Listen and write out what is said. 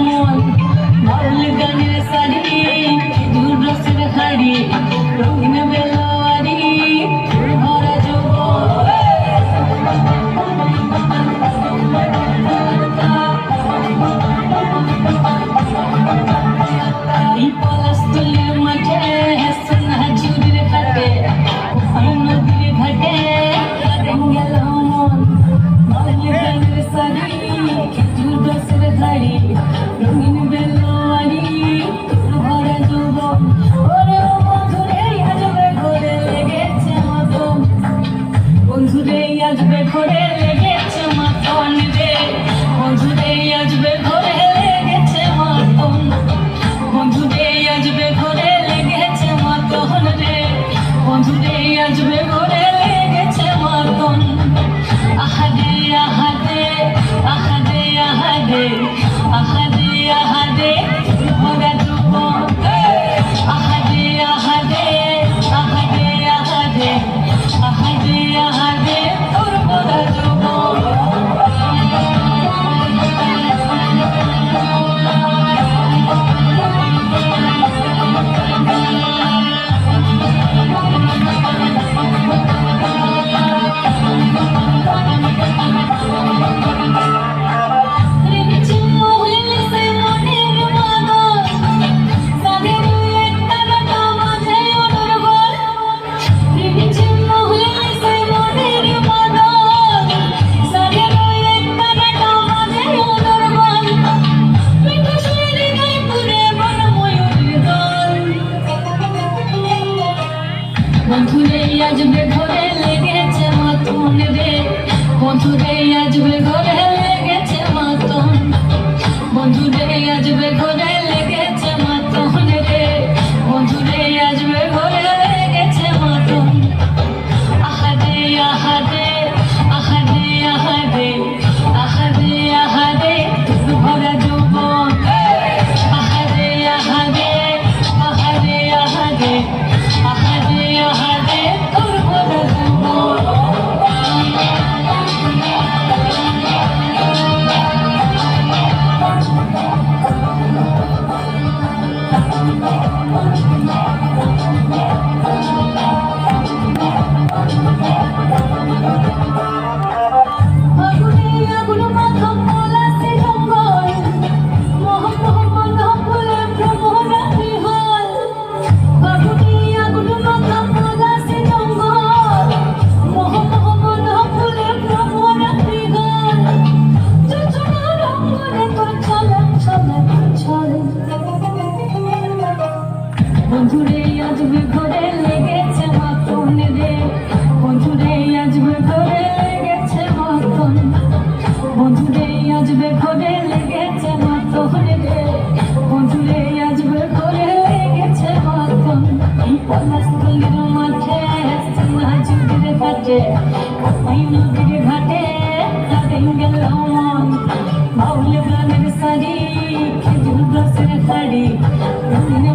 মন বাউল গানের সারি খেজুর রসের হাড়ি রঙিন বেলোয়ারি ভরা যৌবন এই পলাশতলির মাঠে সোনা ঝুড়ির ঘাটে নদীর ঘাটে গেল মন বাউল গানের সারি খেজুর রসের হাড়ি রঙিন বেলোয়ারি ভরা যৌবন ওরে ও বন্ধুরে আজবে ঘরে লেগেছে মতন বন্ধুরে আজবে ঘরে লেগেছে মতন রে বন্ধুরে আজবে ঘরে লেগেছে মতন বন্ধুরে আজবে ঘরে লেগেছে মতন রে বন্ধুরে আজবে ঘরে লেগেছে মতন আহাদে আহাদে আহাদে আহাদে আহাদে আহাদে ভরা যৌবন আহাদে আহাদে আহাদে আহাদে আহাদে আহাদে তোর ভরা যৌবন বন্ধুরে আজবে ঘরে লেগেছে মতন রে বন্ধুরে আজবে ঘরে লেগেছে মতন বন্ধুরে আজবে ঘরে লেগেছে মতন রে বন্ধুরে আজবে ঘরে লেগেছে মতন আহাদে আহাদে আহাদে আহাদে আহাদে আহাদে তোর ভরা যৌবন আহাদে আহাদে আহাদে আহাদে আহাদে আহাদে তোর ভরা যৌবন আগুনে আগুন মাথা পলাশে জঙ্গল মোহ মোহ মন ফুলে ভ্রমরা বিহল আগুনে আগুন মাথা পলাশে জঙ্গল মোহ মোহ মন ফুলে ভ্রমরা বিহল যোজনা রঙে তোর চলে চলে চলে বন্ধুরে আজবে ঘরে লেগেছে মতন রে বন্ধুরে আজবে ঘরে লেগেছে মতন বন্ধুরে আজবে ঘরে লেগেছে মতন রে বন্ধুরে আজবে ঘরে লেগেছে মতন এই পলাশতলির মাঠে সোনা ঝুড়ির ঘাটে ওই নদীর ঘাটে গেল মন বাউল গানের সারি খেজুর রসের হাড়ি রঙিন